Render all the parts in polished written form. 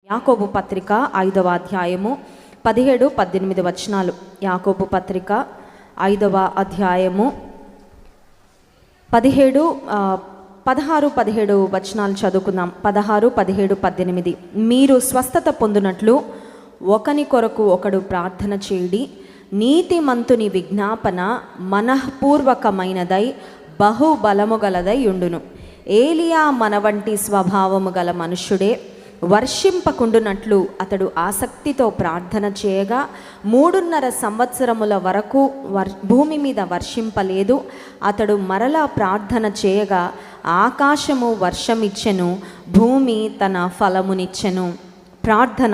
యాకోబు పత్రిక 5వ అధ్యాయము 17-18 వచనాలు. యాకోబు పత్రిక 5వ అధ్యాయము 16-17 వచనాలు చదువుకుందాం. 16, 17, 18. మీరు స్వస్థత పొందినట్లు ఒకని కొరకు ఒకడు ప్రార్థన చేయుడి. నీతిమంతుని విజ్ఞాపన మనఃపూర్వకమైనదై బహుబలము గలదై ఉండును. ఏలియా మన వంటి స్వభావము గల మనుష్యుడే. వర్షింపకుండునట్లు అతడు ఆసక్తితో ప్రార్థన చేయగా 3.5 సంవత్సరముల వరకు భూమి మీద వర్షింపలేదు. అతడు మరలా ప్రార్థన చేయగా ఆకాశము వర్షమిచ్చెను, భూమి తన ఫలమునిచ్చెను. ప్రార్థన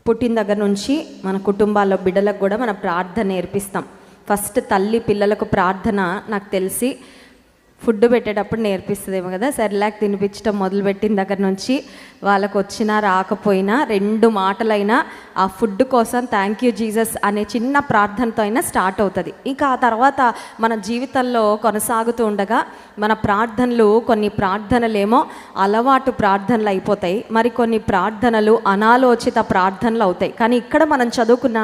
పుట్టిన దగ్గర నుంచి మన కుటుంబాల్లో బిడ్డలకు కూడా మన ప్రార్థన నేర్పిస్తాం. ఫస్ట్ తల్లి పిల్లలకు ప్రార్థన నాకు తెలిసి ఫుడ్ పెట్టేటప్పుడు నేర్పిస్తుందేమో కదా. సెర్లాక్ తినిపించడం మొదలుపెట్టిన దగ్గర నుంచి వాళ్ళకు వచ్చినా రాకపోయినా 2 మాటలైనా ఆ ఫుడ్ కోసం థ్యాంక్ యూ జీసస్ అనే చిన్న ప్రార్థనతో అయినా స్టార్ట్ అవుతుంది. ఇంకా ఆ తర్వాత మన జీవితంలో కొనసాగుతూ ఉండగా మన ప్రార్థనలు, కొన్ని ప్రార్థనలేమో అలవాటు ప్రార్థనలు అయిపోతాయి, మరికొన్ని ప్రార్థనలు అనాలోచిత ప్రార్థనలు అవుతాయి. కానీ ఇక్కడ మనం చదువుకున్న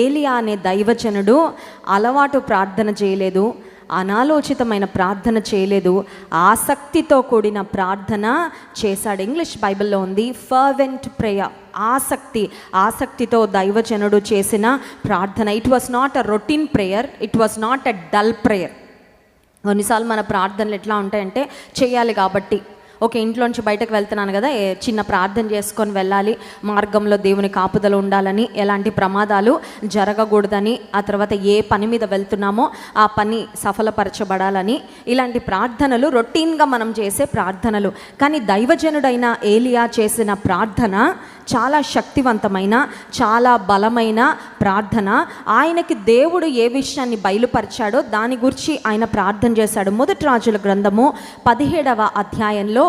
ఏలియా అనే దైవజనుడు అలవాటు ప్రార్థన చేయలేదు, అనాలోచితమైన ప్రార్థన చేయలేదు, ఆసక్తితో కూడిన ప్రార్థన చేశాడు. ఇంగ్లీష్ బైబిల్లో ఉంది ఫర్వెంట్ ప్రేయర్. ఆసక్తితో దైవజనుడు చేసిన ప్రార్థన. It was not a routine prayer, it was not a dull prayer. కొన్నిసార్లు మన ప్రార్థనలు ఎట్లా ఉంటాయంటే చేయాలి కాబట్టి, ఓకే ఇంట్లోంచి బయటకు వెళ్తున్నాను కదా, చిన్న ప్రార్థన చేసుకొని వెళ్ళాలి, మార్గంలో దేవుని కాపుదల ఉండాలని, ఎలాంటి ప్రమాదాలు జరగకూడదని, ఆ తర్వాత ఏ పని మీద వెళ్తున్నామో ఆ పని సఫలపరచబడాలని, ఇలాంటి ప్రార్థనలు రొటీన్గా మనం చేసే ప్రార్థనలు. కానీ దైవజనుడైన ఏలియా చేసిన ప్రార్థన చాలా శక్తివంతమైన, చాలా బలమైన ప్రార్థన. ఆయనకి దేవుడు ఏ విషయాన్ని బయలుపరిచాడో దాని గురించి ఆయన ప్రార్థన చేశాడు. మొదటి రాజుల గ్రంథము 17వ అధ్యాయంలో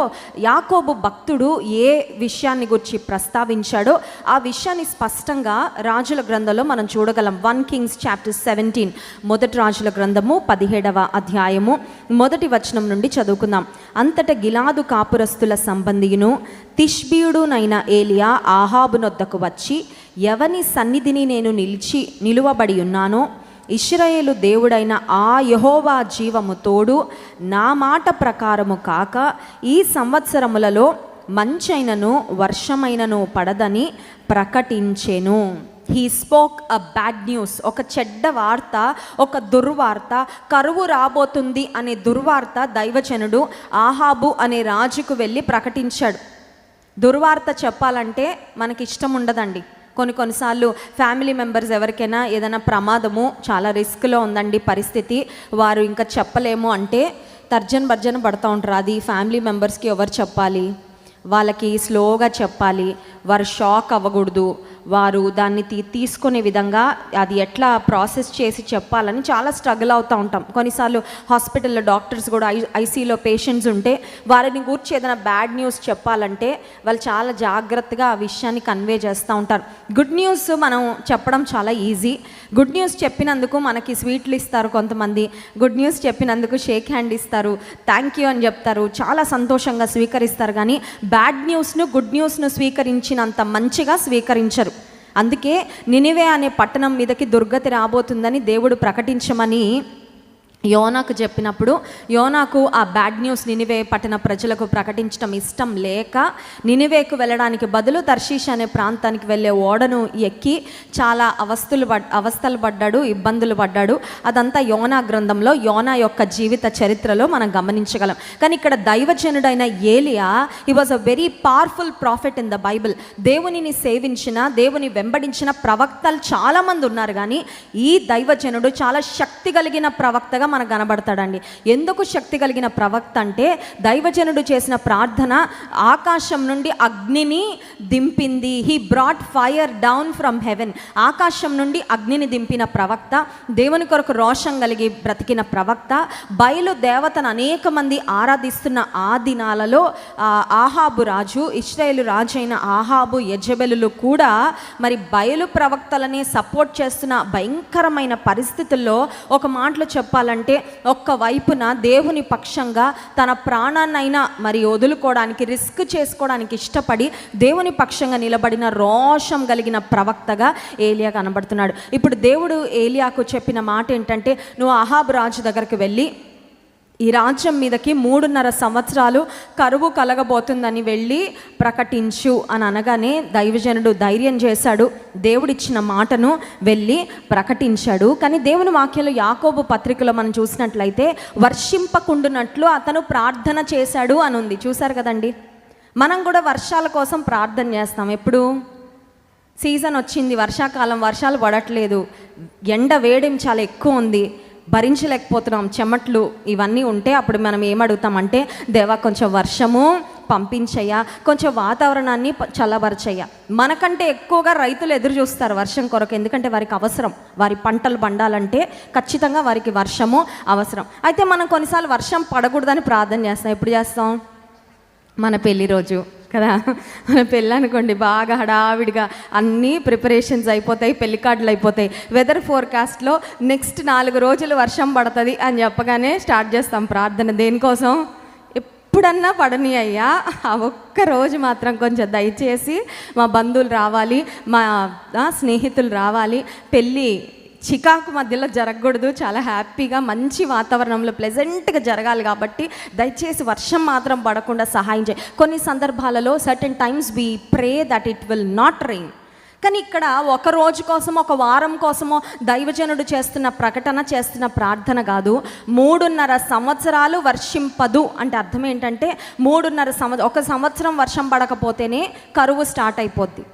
యాకోబు భక్తుడు ఏ విషయాన్ని గురించి ప్రస్తావించాడో ఆ విషయాన్ని స్పష్టంగా రాజుల గ్రంథంలో మనం చూడగలం. 1 Kings chapter 17, మొదటి రాజుల గ్రంథము 17వ అధ్యాయము 1వ వచనం నుండి చదువుకుందాం. అంతట గిలాదు కాపురస్తుల సంబంధియును తిష్బీయుడునైన ఏలియా ఆహాబునొద్దకు వచ్చి, ఎవని సన్నిధిని నేను నిలువబడి ఉన్నానో ఇశ్రాయేలు దేవుడైన ఆ యెహోవా జీవము తోడు, నా మాట ప్రకారము కాక ఈ సంవత్సరములలో మంచైనను వర్షమైనను పడదని ప్రకటించెను. He spoke a bad news. ఒక చెడ్డ వార్త, ఒక దుర్వార్త, కరువు రాబోతుంది అనే దుర్వార్త దైవజనుడు ఆహాబు అనే రాజుకు వెళ్ళి ప్రకటించాడు. దుర్వార్త చెప్పాలంటే మనకి ఇష్టం ఉండదండి. కొన్నిసార్లు ఫ్యామిలీ మెంబర్స్ ఎవరికైనా ఏదైనా ప్రమాదము, చాలా రిస్క్లో ఉందండి పరిస్థితి, వారు ఇంకా చెప్పలేము అంటే తర్జన పడుతూ ఉంటారు. అది ఫ్యామిలీ మెంబర్స్కి ఎవరు చెప్పాలి, వాళ్ళకి స్లోగా చెప్పాలి, వారు షాక్ అవ్వకూడదు, వారు దాన్ని తీసుకునే విధంగా అది ఎట్లా ప్రాసెస్ చేసి చెప్పాలని చాలా స్ట్రగుల్ అవుతూ ఉంటాం. కొన్నిసార్లు హాస్పిటల్లో డాక్టర్స్ కూడా ఐసీలో పేషెంట్స్ ఉంటే వారిని గురించి ఏదైనా బ్యాడ్ న్యూస్ చెప్పాలంటే వాళ్ళు చాలా జాగ్రత్తగా ఆ విషయాన్ని కన్వే చేస్తూ ఉంటారు. గుడ్ న్యూస్ మనం చెప్పడం చాలా ఈజీ. గుడ్ న్యూస్ చెప్పినందుకు మనకి స్వీట్లు ఇస్తారు కొంతమంది, గుడ్ న్యూస్ చెప్పినందుకు షేక్ హ్యాండ్ ఇస్తారు, థ్యాంక్ యూ అని చెప్తారు, చాలా సంతోషంగా స్వీకరిస్తారు. కానీ బ్యాడ్ న్యూస్ను, గుడ్ న్యూస్ను స్వీకరించినంత మంచిగా స్వీకరించరు. అందుకే నినివే అనే పట్టణం మీదకి దుర్గతి రాబోతుందని దేవుడు ప్రకటించమని యోనాకు చెప్పినప్పుడు యోనాకు ఆ బ్యాడ్ న్యూస్ నినివే పట్టణ ప్రజలకు ప్రకటించడం ఇష్టం లేక నినివేకు వెళ్ళడానికి బదులు తర్షీష్ అనే ప్రాంతానికి వెళ్ళే ఓడను ఎక్కి చాలా అవస్థలు పడ్డాడు, ఇబ్బందులు పడ్డాడు. అదంతా యోనా గ్రంథంలో, యోనా యొక్క జీవిత చరిత్రలో మనం గమనించగలం. కానీ ఇక్కడ దైవజనుడైన ఏలియా, he was a very powerful profit in the Bible. దేవునిని సేవించిన, దేవుని వెంబడించిన ప్రవక్తలు చాలామంది ఉన్నారు, కానీ ఈ దైవజనుడు చాలా శక్తి కలిగిన ప్రవక్తగా మనకు కనబడతాడండి. ఎందుకు శక్తి కలిగిన ప్రవక్త అంటే దైవజనుడు చేసిన ప్రార్థన ఆకాశం నుండి అగ్నిని దింపింది. He brought fire down from heaven. ఆకాశం నుండి అగ్నిని దింపిన ప్రవక్త, దేవుని కొరకు రోషం కలిగి బ్రతికిన ప్రవక్త. బయలు దేవతను అనేక మంది ఆరాధిస్తున్న ఆ దినాలలో ఆహాబు రాజు, ఇశ్రాయేలు రాజు అయిన ఆహాబు, యెజెబెలు కూడా మరి బయలు ప్రవక్తలనే సపోర్ట్ చేస్తున్న భయంకరమైన పరిస్థితుల్లో ఒక మాటలో చెప్పాలంటే అంటే ఒక్క వైపున దేవుని పక్షంగా తన ప్రాణాన్నైనా మరి వదులుకోవడానికి, రిస్క్ చేసుకోవడానికి ఇష్టపడి దేవుని పక్షంగా నిలబడిన రోషం కలిగిన ప్రవక్తగా ఏలియా కనబడుతున్నాడు. ఇప్పుడు దేవుడు ఏలియాకు చెప్పిన మాట ఏంటంటే, నువ్వు అహాబు రాజు దగ్గరికి వెళ్ళి ఈ రాజ్యం మీదకి 3.5 సంవత్సరాలు కరువు కలగబోతుందని వెళ్ళి ప్రకటించు అని అనగానే దైవజనుడు ధైర్యం చేశాడు. దేవుడిచ్చిన మాటను వెళ్ళి ప్రకటించాడు. కానీ దేవుని వాక్యంలో యాకోబు పత్రికలో మనం చూసినట్లయితే వర్షింపకుండునట్లు అతను ప్రార్థన చేశాడు అని ఉంది. చూశారు కదండి. మనం కూడా వర్షాల కోసం ప్రార్థన చేస్తాం. ఎప్పుడు సీజన్ వచ్చింది, వర్షాకాలం, వర్షాలు పడట్లేదు, ఎండ వేడిం చాలా ఎక్కువ ఉంది, భరించలేకపోతున్నాం, చెమట్లు ఇవన్నీ ఉంటే అప్పుడు మనం ఏమడుగుతామంటే, దేవా కొంచెం వర్షము పంపించయ్యా, కొంచెం వాతావరణాన్ని చల్లబరచయ్యా. మనకంటే ఎక్కువగా రైతులు ఎదురు చూస్తారు వర్షం కొరకు. ఎందుకంటే వారికి అవసరం, వారి పంటలు పండాలంటే ఖచ్చితంగా వారికి వర్షము అవసరం. అయితే మనం కొన్నిసార్లు వర్షం పడకూడదని ప్రార్థన చేస్తాం. ఎప్పుడు చేస్తాం? మన పెళ్లి రోజు కదా. మన పెళ్ళి అనుకోండి, బాగా హడావిడిగా అన్నీ ప్రిపరేషన్స్ అయిపోతాయి, పెళ్లి కార్డులు అయిపోతాయి. వెదర్ ఫోర్కాస్ట్లో నెక్స్ట్ 4 రోజులు వర్షం పడుతుంది అని చెప్పగానే స్టార్ట్ చేస్తాం ప్రార్థన. దేనికోసం? ఎప్పుడన్నా పడని అయ్యా, ఆ ఒక్క రోజు మాత్రం కొంచెం దయచేసి మా బంధువులు రావాలి, మా స్నేహితులు రావాలి, పెళ్ళి చికాకు మధ్యలో జరగకూడదు, చాలా హ్యాపీగా మంచి వాతావరణంలో ప్లెజెంట్గా జరగాలి, కాబట్టి దయచేసి వర్షం మాత్రం పడకుండా సహాయం చేయి. కొన్ని సందర్భాలలో certain times we pray that it will not rain. కానీ ఇక్కడ ఒక రోజు కోసమో, ఒక వారం కోసమో దైవజనుడు చేస్తున్న ప్రకటన, చేస్తున్న ప్రార్థన కాదు. 3.5 సంవత్సరాలు వర్షింపదు అంటే అర్థం ఏంటంటే, 3.5 ఒక సంవత్సరం వర్షం పడకపోతేనే కరువు స్టార్ట్ అయిపోద్ది.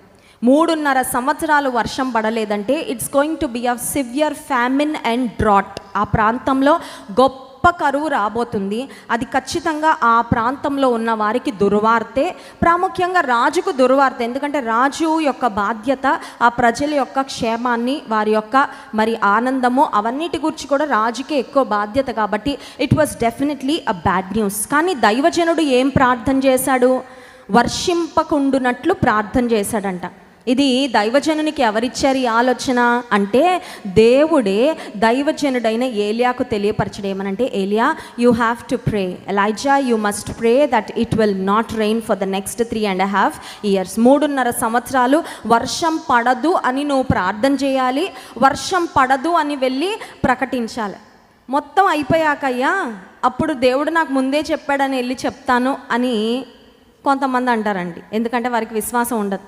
3.5 సంవత్సరాలు వర్షం పడలేదంటే it's going to be a severe famine and drought. ఆ ప్రాంతంలో గొప్ప కరువు రాబోతుంది. అది ఖచ్చితంగా ఆ ప్రాంతంలో ఉన్న వారికి దుర్వార్తే, ప్రాముఖ్యంగా రాజుకు దుర్వార్త. ఎందుకంటే రాజు యొక్క బాధ్యత ఆ ప్రజల యొక్క క్షేమాన్ని, వారి యొక్క మరి ఆనందము, అవన్నిటి గురించి కూడా రాజుకే ఎక్కువ బాధ్యత. కాబట్టి it was definitely a bad news. కానీ దైవజనుడు ఏం ప్రార్థన చేశాడు? వర్షింపకుండునట్లు ప్రార్థన చేశాడంట. ఇది దైవజనునికి ఎవరిచ్చారు ఈ ఆలోచన అంటే, దేవుడే దైవజనుడైన ఏలియాకు తెలియపరచడం ఏమనంటే, ఏలియా you have to pray, Elijah you must pray that it will not rain for the next 3.5 years. 3.5 సంవత్సరాలు వర్షం పడదు అని నువ్వు ప్రార్థన చేయాలి, వర్షం పడదు అని వెళ్ళి ప్రకటించాలి. మొత్తం అయిపోయాకయ్యా అప్పుడు దేవుడు నాకు ముందే చెప్పాడని వెళ్ళి చెప్తాను అని కొంతమంది అంటారండి. ఎందుకంటే వారికి విశ్వాసం ఉండదు.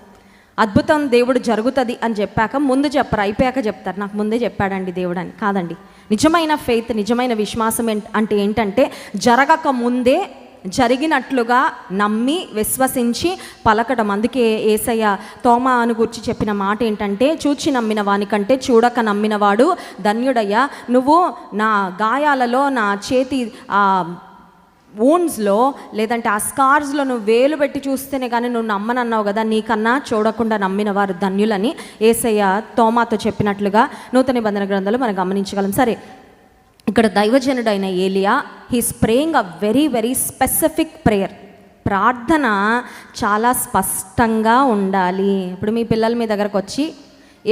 అద్భుతం దేవుడు జరుగుతుంది అని చెప్పాక ముందు చెప్పరు, అయిపోయాక చెప్తారు నాకు ముందే చెప్పాడండి దేవుడు అని. కాదండి, నిజమైన ఫెయిత్, నిజమైన విశ్వాసం అంటే ఏంటంటే, జరగక ముందే జరిగినట్లుగా నమ్మి విశ్వసించి పలకడం. అందుకే యేసయ్య తోమాను గురించి చెప్పిన మాట ఏంటంటే, చూచి నమ్మిన వానికంటే చూడక నమ్మినవాడు ధన్యుడయ్యా. నువ్వు నా గాయాలలో, నా చేతి వూండ్స్లో, లేదంటే ఆ స్కార్స్లో నువ్వు వేలు పెట్టి చూస్తేనే కానీ నువ్వు నమ్మనన్నావు కదా, నీకన్నా చూడకుండా నమ్మిన వారు ధన్యులని యేసయ్య తోమాతో చెప్పినట్లుగా నూతన నిబంధన గ్రంథంలో మనం గమనించగలం. సరే, ఇక్కడ దైవజనుడైన ఏలియా he's praying a very very specific prayer. ప్రార్థన చాలా స్పష్టంగా ఉండాలి. ఇప్పుడు మీ పిల్లలు మీ దగ్గరకు వచ్చి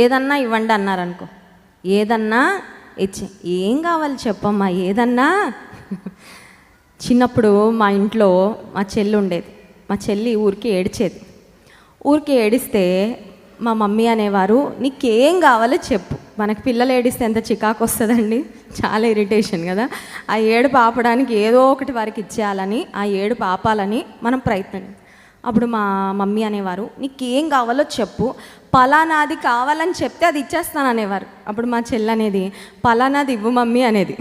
ఏదన్నా ఇవ్వండి అన్నారనుకో, ఏదన్నా ఇచ్చి, ఏం కావాలి చెప్పమ్మా, ఏదన్నా. చిన్నప్పుడు మా ఇంట్లో మా చెల్లి ఉండేది. మా చెల్లి ఊరికి ఏడిచేది. ఊరికి ఏడిస్తే మా మమ్మీ అనేవారు, నీకేం కావాలో చెప్పు. మనకి పిల్లలు ఏడిస్తే ఎంత చికాకు వస్తుందండి, చాలా ఇరిటేషన్ కదా. ఆ ఏడుపు ఆపడానికి ఏదో ఒకటి వారికి ఇచ్చేయాలని, ఆ ఏడుపు ఆపాలని మనం ప్రయత్నం. అప్పుడు మా మమ్మీ అనేవారు, నీకేం కావాలో చెప్పు, పలానాది కావాలని చెప్తే అది ఇచ్చేస్తాను అనేవారు. అప్పుడు మా చెల్లి అనేది, పలానాది ఇవ్వు మమ్మీ అనేది.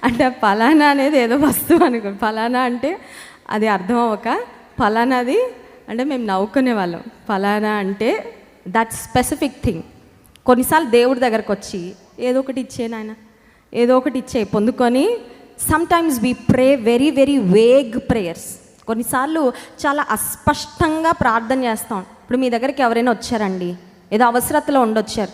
అంటే పలానా అనేది ఏదో వస్తువు అనుకో, పలానా అంటే అది అర్థం అవ్వక పలానాది అంటే మేము నవ్వుకునే వాళ్ళం. పలానా అంటే దట్ స్పెసిఫిక్ థింగ్. కొన్నిసార్లు దేవుడి దగ్గరకు వచ్చి ఏదో ఒకటి ఇచ్చే నాయన, ఏదో ఒకటి ఇచ్చే పొందుకొని, సమ్టైమ్స్ వి ప్రే వెరీ వెరీ వేగ్ ప్రేయర్స్. కొన్నిసార్లు చాలా అస్పష్టంగా ప్రార్థన చేస్తాం. ఇప్పుడు మీ దగ్గరికి ఎవరైనా వచ్చారండి, ఏదో అవసరతలో ఉండొచ్చారు,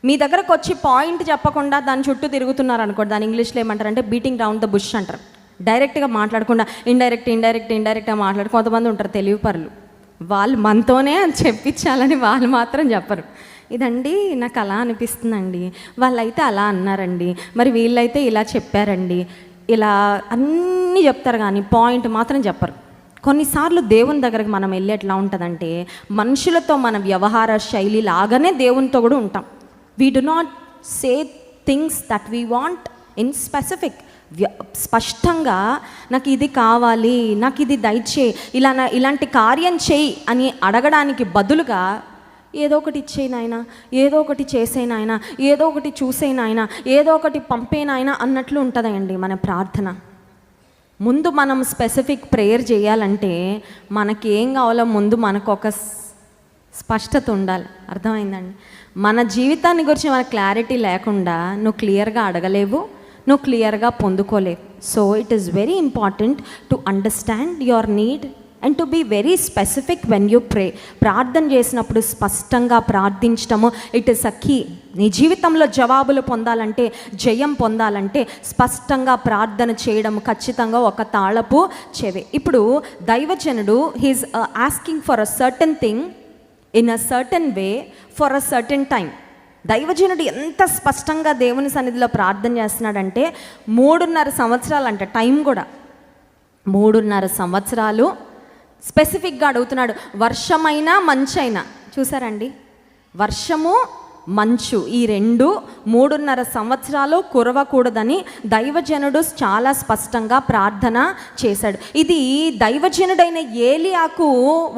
మీ దగ్గరకు వచ్చి పాయింట్ చెప్పకుండా దాని చుట్టూ తిరుగుతున్నారు అనుకోండి, దాని ఇంగ్లీష్లో ఏమంటారంటే బీటింగ్ రౌండ్ ద బుష్ అంటారు. డైరెక్ట్గా మాట్లాడకుండా ఇండైరెక్ట్గా కొంతమంది ఉంటారు తెలివిపరులు, వాళ్ళు మనతోనే అని చెప్పించాలని వాళ్ళు మాత్రం చెప్పరు. ఇదండి నాకు అలా అనిపిస్తుందండి, వాళ్ళైతే అలా అన్నారండి, మరి వీళ్ళైతే ఇలా చెప్పారండి, ఇలా అన్నీ చెప్తారు కానీ పాయింట్ మాత్రం చెప్పరు. కొన్నిసార్లు దేవుని దగ్గరకు మనం వెళ్ళి ఎట్లా ఉంటుందంటే, మనుషులతో మన వ్యవహార శైలి లాగానే దేవునితో కూడా ఉంటాం. We do not say things that we want in specific. స్పష్టంగా నాకు ఇది కావాలి, నాకు ఇది దయచేయి, ఇలాంటి కార్యం చేయి అని అడగడానికి బదులుగా ఏదో ఒకటి ఇచ్చేయి నాయనా, ఏదో ఒకటి చేసేయి నాయనా, ఏదో ఒకటి చూసేయి నాయనా, ఏదో ఒకటి పంపే నాయనా అన్నట్లు ఉంటుందండి మన ప్రార్థన. ముందు మనం స్పెసిఫిక్ ప్రేయర్ చేయాలంటే మనకి ఏం కావాలో ముందు మనకు ఒక స్పష్టత ఉండాలి. అర్థమైందండి? మన జీవితాన్ని గురించి మన క్లారిటీ లేకుండా నువ్వు క్లియర్గా అడగలేవు, నువ్వు క్లియర్గా పొందుకోలేవు. So it is very important to understand your need and to be very specific when you pray. ప్రార్థన చేసినప్పుడు స్పష్టంగా ప్రార్థించటము ఇట్ ఈస్ అ కీ. నీ జీవితంలో జవాబులు పొందాలంటే, జయం పొందాలంటే స్పష్టంగా ప్రార్థన చేయడం ఖచ్చితంగా ఒక తాళపు చెవి. ఇప్పుడు దైవజనుడు he's asking for a certain thing in a certain way for a certain time. దైవజనుడు ఎంత స్పష్టంగా దేవుని సన్నిధిలో ప్రార్థన చేస్తున్నాడంటే 3.5 సంవత్సరాలు అంట, టైం కూడా 3.5 సంవత్సరాలు స్పెసిఫిక్గా అడుగుతున్నాడు. వర్షమైనా మంచైనా, చూసారండి, వర్షము మంచు ఈ రెండు 3.5 సంవత్సరాలు కురవకూడదని దైవజనుడు చాలా స్పష్టంగా ప్రార్థన చేశాడు. ఇది దైవజనుడైన ఏలియాకు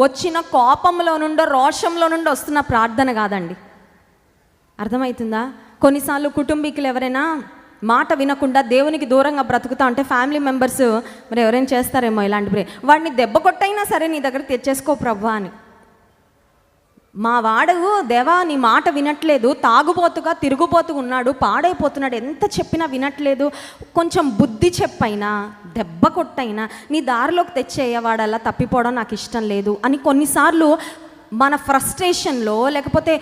వచ్చిన కోపంలో నుండో రోషంలో నుండి వస్తున్న ప్రార్థన కాదండి. అర్థమవుతుందా? కొన్నిసార్లు కుటుంబీకులు ఎవరైనా మాట వినకుండా దేవునికి దూరంగా బ్రతుకుతా ఉంటే ఫ్యామిలీ మెంబర్స్ మరి ఎవరైనా చేస్తారేమో ఇలాంటి ప్రే, వాడిని దెబ్బ కొట్టైనా సరే నీ దగ్గర తెచ్చేసుకో ప్రభువా అని. మా వాడు దేవా నీ మాట వినట్లేదు, తాగుబోతుగా తిరుగుబోతు ఉన్నాడు, పాడైపోతున్నాడు, ఎంత చెప్పినా వినట్లేదు, కొంచెం బుద్ధి చెప్పైనా దెబ్బ కొట్టైనా నీ దారిలోకి తెచ్చేయవాడు అలా తప్పిపోవడం నాకు ఇష్టం లేదు అని కొన్నిసార్లు మన ఫ్రస్ట్రేషన్లో, లేకపోతే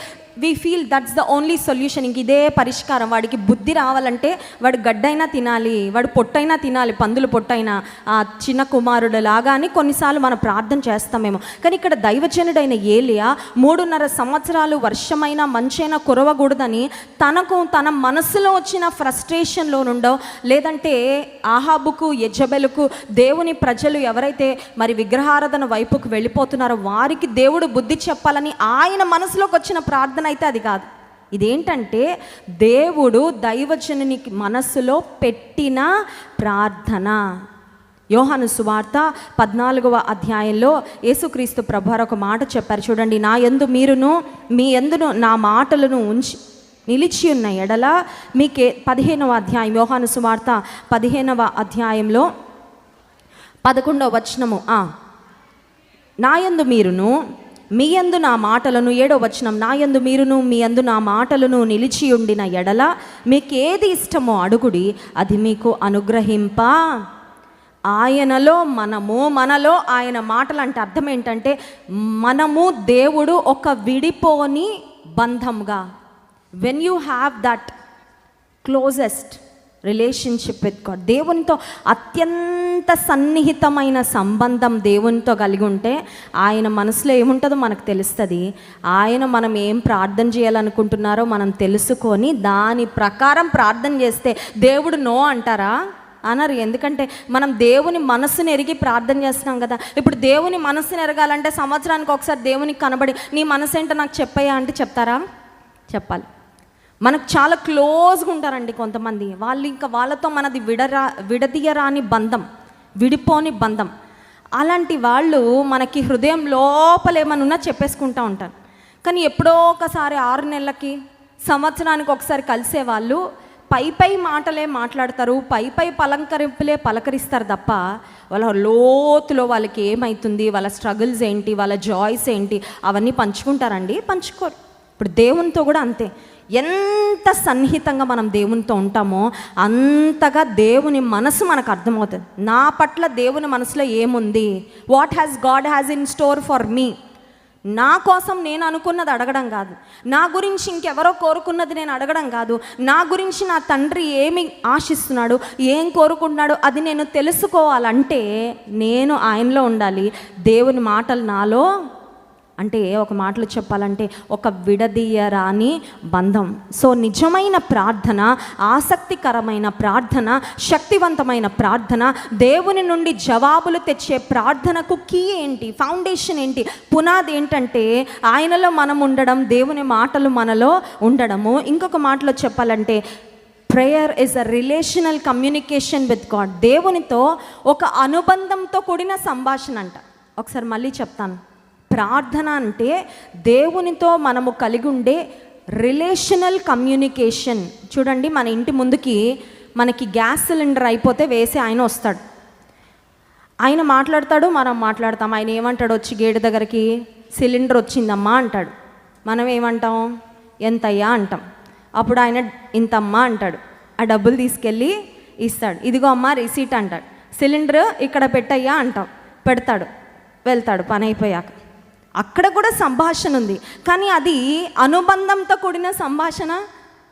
we feel that's the only solution, ఇంక ఇదే పరిష్కారం, వాడికి బుద్ధి రావాలంటే వాడు గడ్డైనా తినాలి, వాడు పొట్టైనా తినాలి, పందులు పొట్టైనా, ఆ చిన్న కుమారుడు లాగా అని కొన్నిసార్లు మనం ప్రార్థన చేస్తామేమో. కానీ ఇక్కడ దైవజనుడైన ఏలియా 3.5 సంవత్సరాలు వర్షమైనా మంచైనా కురవకూడదని తన మనసులో వచ్చిన ఫ్రస్ట్రేషన్లో నుండో, లేదంటే ఆహాబుకు యెజబెలుకు దేవుని ప్రజలు ఎవరైతే మరి విగ్రహారాధన వైపుకు వెళ్ళిపోతున్నారో వారికి దేవుడు బుద్ధి చెప్పాలని ఆయన మనసులోకి వచ్చిన ప్రార్థన అయితే అది కాదు. ఇదేంటంటే దేవుడు దైవజనునికి మనస్సులో పెట్టిన ప్రార్థన. యోహాను సువార్త 14వ అధ్యాయంలో యేసుక్రీస్తు ప్రభువారు ఒక మాట చెప్పారు చూడండి, నా యందు మీరును మీ యందును నా మాటలను నిలిచి ఉన్న ఎడల మీకే 15వ అధ్యాయం యోహాను సువార్త 15వ అధ్యాయంలో 11వ వచనము, నా యందు మీరును మీ యందు నా మాటలను, 7వ వచనం, నా యందు మీరును మీ యందు నా మాటలను నిలిచి ఉండిన ఎడల మీకేది ఇష్టమో అడుగుడి అది మీకు అనుగ్రహింప. ఆయనలో మనలో ఆయన మాటలు అంటే అర్థం ఏంటంటే మనము దేవుడు ఒక విడిపోని బంధంగా, when you have that closest relationship with God, దేవునితో అత్యంత సన్నిహితమైన సంబంధం దేవునితో కలిగి ఉంటే ఆయన మనసులో ఏముంటుందో మనకు తెలుస్తుంది. ఆయన మనం ఏం ప్రార్థన చేయాలనుకుంటున్నారో మనం తెలుసుకొని దాని ప్రకారం ప్రార్థన చేస్తే దేవుడు నో అంటారా? అనరు. ఎందుకంటే మనం దేవుని మనసుని ఎరిగి ప్రార్థన చేస్తున్నాం కదా. ఇప్పుడు దేవుని మనసుని ఎరగాలంటే సంవత్సరానికి ఒకసారి దేవునికి కనబడి నీ మనసు ఏంటో నాకు చెప్పయ్యా అంటే చెప్తారా? చెప్పాలి. మనకు చాలా క్లోజ్గా ఉంటారండి కొంతమంది, వాళ్ళు ఇంకా వాళ్ళతో మనది విడదీయరాని బంధం, విడిపోని బంధం. అలాంటి వాళ్ళు మనకి హృదయం లోపలేమనున్నా చెప్పేసుకుంటూ ఉంటారు. కానీ ఎప్పుడో ఒకసారి 6 నెలలకి సంవత్సరానికి ఒకసారి కలిసే వాళ్ళు పై మాటలే మాట్లాడతారు, పై పలంకరింపులే పలకరిస్తారు తప్ప వాళ్ళ లోతులో వాళ్ళకి ఏమవుతుంది, వాళ్ళ స్ట్రగుల్స్ ఏంటి, వాళ్ళ జాయ్స్ ఏంటి అవన్నీ పంచుకుంటారండి? పంచుకోరు. ఇప్పుడు దేవునితో కూడా అంతే. ఎంత సన్నిహితంగా మనం దేవునితో ఉంటామో అంతగా దేవుని మనసు మనకు అర్థమవుతుంది. నా పట్ల దేవుని మనసులో ఏముంది, what has God has in store for me. నా కోసం నేను అనుకున్నది అడగడం కాదు, నా గురించి ఇంకెవరో కోరుకున్నది నేను అడగడం కాదు, నా గురించి నా తండ్రి ఏమి ఆశిస్తున్నాడు, ఏం కోరుకుంటున్నాడు అది నేను తెలుసుకోవాలంటే నేను ఆయనలో ఉండాలి, దేవుని మాటలు నాలో అంటే ఒక మాటలో చెప్పాలంటే ఒక విడదీయరాని బంధం. సో నిజమైన ప్రార్థన, ఆసక్తికరమైన ప్రార్థన, శక్తివంతమైన ప్రార్థన, దేవుని నుండి జవాబులు తెచ్చే ప్రార్థనకు కీ ఏంటి, ఫౌండేషన్ ఏంటి, పునాది ఏంటంటే ఆయనలో మనం ఉండడం, దేవుని మాటలు మనలో ఉండడము. ఇంకొక మాటలో చెప్పాలంటే prayer is a relational communication with God. దేవునితో ఒక అనుబంధంతో కూడిన సంభాషణ అంట. ఒకసారి మళ్ళీ చెప్తాను. ప్రార్థన అంటే దేవునితో మనము కలిగి ఉండే రిలేషనల్ కమ్యూనికేషన్. చూడండి, మన ఇంటి ముందుకి మనకి గ్యాస్ సిలిండర్ అయిపోతే వేసి ఆయన వస్తాడు, ఆయన మాట్లాడతాడు, మనం మాట్లాడతాం. ఆయన ఏమంటాడు, వచ్చి గేటు దగ్గరికి సిలిండర్ వచ్చిందమ్మా అంటాడు. మనం ఏమంటాం, ఎంతయ్యా అంటాం. అప్పుడు ఆయన ఇంతమ్మా అంటాడు, ఆ డబ్బులు తీసుకెళ్ళి ఇస్తాడు. ఇదిగో అమ్మా రిసీట్ అంటాడు. సిలిండర్ ఇక్కడ పెట్టయ్యా అంటాం, పెడతాడు, వెళ్తాడు పని అయిపోయాక. అక్కడ కూడా సంభాషణ ఉంది, కానీ అది అనుబంధంతో కూడిన సంభాషణ.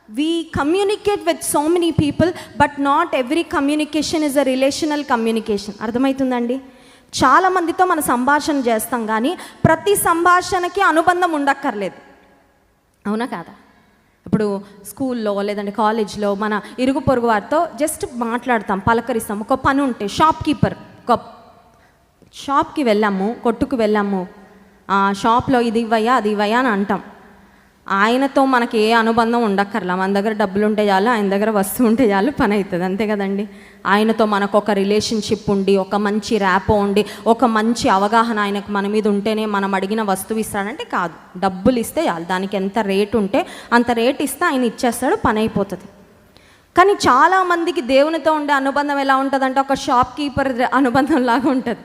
We communicate with so many people, but not every communication is a relational communication. అర్థమవుతుందండి? చాలామందితో మన సంభాషణ చేస్తాం, కానీ ప్రతి సంభాషణకి అనుబంధం ఉండక్కర్లేదు. అవునా కాదా? ఇప్పుడు స్కూల్లో లేదంటే కాలేజ్లో మన ఇరుగు పొరుగు వారితో జస్ట్ మాట్లాడతాం, పలకరిస్తాం. ఒక పని ఉంటే ఒక షాప్కి వెళ్ళాము, కొట్టుకు వెళ్ళాము, షాప్లో ఇది ఇవ్వయా అది ఇవ్వయా అని అంటాం. ఆయనతో మనకి ఏ అనుబంధం ఉండక్కర్లా, మన దగ్గర డబ్బులు ఉంటే చాలు, ఆయన దగ్గర వస్తువు ఉంటే చాలు, పని అవుతుంది. అంతే కదండి? ఆయనతో మనకు ఒక రిలేషన్షిప్ ఉండి, ఒక మంచి ర్యాపో ఉండి, ఒక మంచి అవగాహన ఆయనకు మన మీద ఉంటేనే మనం అడిగిన వస్తువు ఇస్తాడంటే కాదు. డబ్బులు ఇస్తే చాలు, దానికి ఎంత రేటు ఉంటే అంత రేట్ ఇస్తే ఆయన ఇచ్చేస్తాడు, పని అయిపోతుంది. కానీ చాలామందికి దేవునితో ఉండే అనుబంధం ఎలా ఉంటుందంటే ఒక షాప్ కీపర్ అనుబంధం లాగా ఉంటుంది.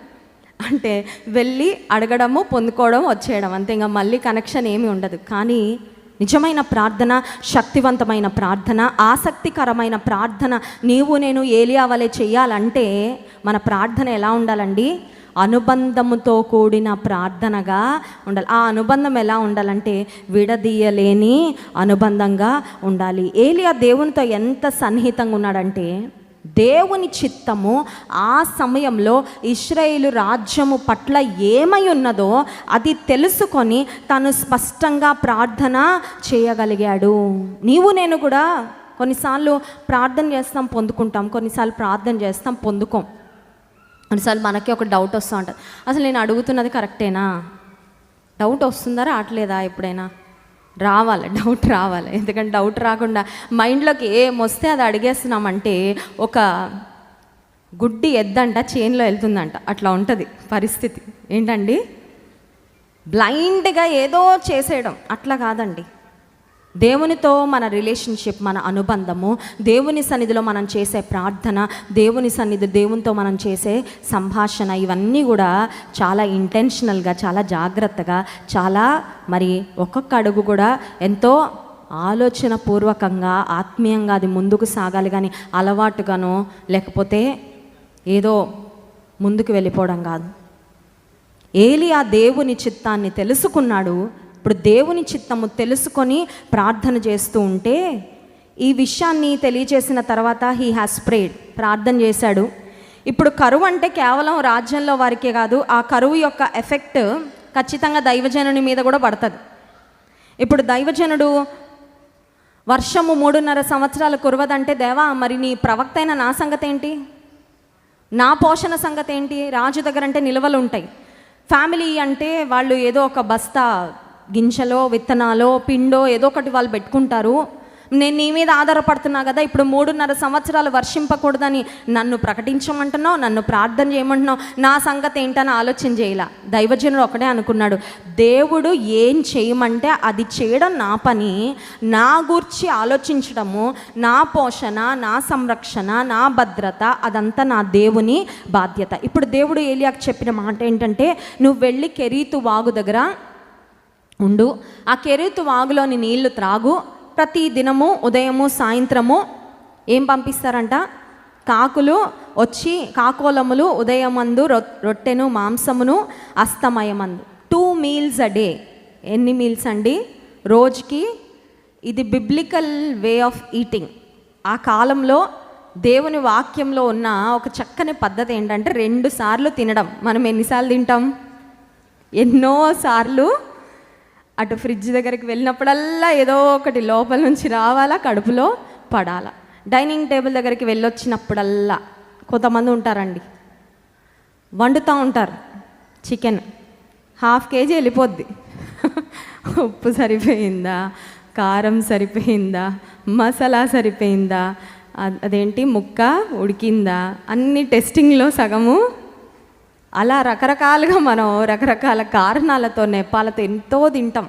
అంటే వెళ్ళి అడగడము, పొందుకోవడం, వచ్చేయడం, అంతే. ఇంకా మళ్ళీ కనెక్షన్ ఏమీ ఉండదు. కానీ నిజమైన ప్రార్థన, శక్తివంతమైన ప్రార్థన, ఆసక్తికరమైన ప్రార్థన నీవు నేను ఏలియా వలె చేయాలంటే మన ప్రార్థన ఎలా ఉండాలండి? అనుబంధముతో కూడిన ప్రార్థనగా ఉండాలి. ఆ అనుబంధం ఎలా ఉండాలంటే విడదీయలేని అనుబంధంగా ఉండాలి. ఏలియా దేవునితో ఎంత సన్నిహితంగా ఉన్నాడంటే దేవుని చిత్తము ఆ సమయంలో ఇశ్రాయేలు రాజ్యము పట్ల ఏమై ఉన్నదో అది తెలుసుకొని తను స్పష్టంగా ప్రార్థన చేయగలిగాడు. నీవు నేను కూడా కొన్నిసార్లు ప్రార్థన చేస్తాం, పొందుకుంటాం, కొన్నిసార్లు ప్రార్థన చేస్తాం, పొందుకోం. కొన్నిసార్లు మనకి ఒక డౌట్ వస్తూ ఉంటుంది, అసలు నేను అడుగుతున్నది కరెక్టేనా? డౌట్ వస్తుందా, రావట్లేదా? ఎప్పుడైనా రావాలి, డౌట్ రావాలి. ఎందుకంటే డౌట్ రాకుండా మైండ్లోకి ఏమొస్తే అది అడిగేస్తున్నామంటే ఒక గుడ్డి ఎద్దంట చేన్లో వెళ్తుందంట, అట్లా ఉంటుంది పరిస్థితి. ఏంటండి? బ్లైండ్గా ఏదో చేసేయడం అట్లా కాదండి. దేవునితో మన రిలేషన్షిప్, మన అనుబంధము, దేవుని సన్నిధిలో మనం చేసే ప్రార్థన, దేవునితో మనం చేసే సంభాషణ, ఇవన్నీ కూడా చాలా ఇంటెన్షనల్గా, చాలా జాగ్రత్తగా, చాలా మరి ఒక్కొక్క అడుగు కూడా ఎంతో ఆలోచన పూర్వకంగా, ఆత్మీయంగా అది ముందుకు సాగాలి. కానీ అలవాటుగానో లేకపోతే ఏదో ముందుకు వెళ్ళిపోవడం కాదు. ఏలియా దేవుని చిత్తాన్ని తెలుసుకున్నాడు. ఇప్పుడు దేవుని చిత్తము తెలుసుకొని ప్రార్థన చేస్తూ ఉంటే, ఈ విషయాన్ని తెలియచేసిన తర్వాత హీ హ్యాస్ ప్రేడ్, ప్రార్థన చేశాడు. ఇప్పుడు కరువు అంటే కేవలం రాజ్యంలో వారికే కాదు, ఆ కరువు యొక్క ఎఫెక్ట్ ఖచ్చితంగా దైవజనుని మీద కూడా పడుతుంది. ఇప్పుడు దైవజనుడు వర్షము 3.5 సంవత్సరాలు కురవదంటే, దేవా మరి నీ ప్రవక్త అయిన నా సంగతి ఏంటి, నా పోషణ సంగతి ఏంటి? రాజు దగ్గర అంటే నిల్వలు ఉంటాయి, ఫ్యామిలీ అంటే వాళ్ళు ఏదో ఒక బస్తా గింజలో, విత్తనాలో, పిండో ఏదో ఒకటి వాళ్ళు పెట్టుకుంటారు. నేను నీ మీద ఆధారపడుతున్నా కదా, ఇప్పుడు 3.5 సంవత్సరాలు వర్షింపకూడదని నన్ను ప్రకటించమంటున్నావు, నన్ను ప్రార్థన చేయమంటున్నావు, నా సంగతి ఏంటని ఆలోచన చేయాల. దైవజనుడు ఒకటే అనుకున్నాడు, దేవుడు ఏం చేయమంటే అది చేయడం నా పని, నా గూర్చి ఆలోచించడము, నా పోషణ, నా సంరక్షణ, నా భద్రత, అదంతా నా దేవుని బాధ్యత. ఇప్పుడు దేవుడు ఏలియాకు చెప్పిన మాట ఏంటంటే, నువ్వు వెళ్ళి కెరీతు వాగు దగ్గర ఉండు, ఆ కెరీతు వాగులోని నీళ్లు త్రాగు. ప్రతి దినము ఉదయము సాయంత్రము ఏం పంపిస్తారంట? కాకులు వచ్చి, కాకోలములు ఉదయమందు రొట్టెను మాంసమును అస్తమయమందు. 2 meals a day. ఎన్ని మీల్స్ అండి? రోజుకి. ఇది బిబ్లికల్ వే ఆఫ్ ఈటింగ్. ఆ కాలంలో దేవుని వాక్యంలో ఉన్న ఒక చక్కని పద్ధతి ఏంటంటే 2 సార్లు తినడం. మనం ఎన్నిసార్లు తింటాం? ఎన్నోసార్లు అటు ఫ్రిడ్జ్ దగ్గరికి వెళ్ళినప్పుడల్లా ఏదో ఒకటి లోపల నుంచి రావాలా, కడుపులో పడాలా. డైనింగ్ టేబుల్ దగ్గరికి వెళ్ళొచ్చినప్పుడల్లా కొంతమంది ఉంటారండి, వండుతూ ఉంటారు చికెన్, 1/2 kg వెళ్ళిపోద్ది. ఉప్పు సరిపోయిందా, కారం సరిపోయిందా, మసాలా సరిపోయిందా, అదేంటి ముక్క ఉడికిందా, అన్ని టెస్టింగ్లో సగము. అలా రకరకాలుగా మనం రకరకాల కారణాలతో నెపాలతో ఎంతో తింటాం.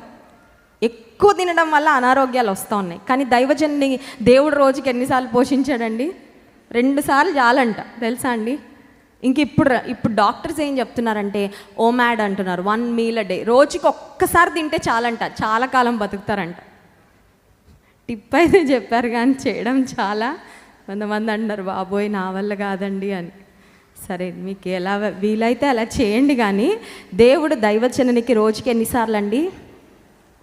ఎక్కువ తినడం వల్ల అనారోగ్యాలు వస్తూ ఉన్నాయి. కానీ దైవజన్ని దేవుడు రోజుకి ఎన్నిసార్లు పోషించాడండి? 2 సార్లు చాలంట, తెలుసా అండి? ఇంక ఇప్పుడు డాక్టర్స్ ఏం చెప్తున్నారంటే ఓమాడ్ అంటున్నారు, 1 meal a day. రోజుకి ఒక్కసారి తింటే చాలంట, చాలా కాలం బతుకుతారంట. టిప్ అయితే చెప్పారు కానీ చేయడం చాలా కొంతమంది అంటున్నారు బాబోయ్ నా వల్ల కాదండి అని. సరే మీకు ఎలా వీలైతే అలా చేయండి. కానీ దేవుడు దైవజనునికి రోజుకి ఎన్నిసార్లు అండి?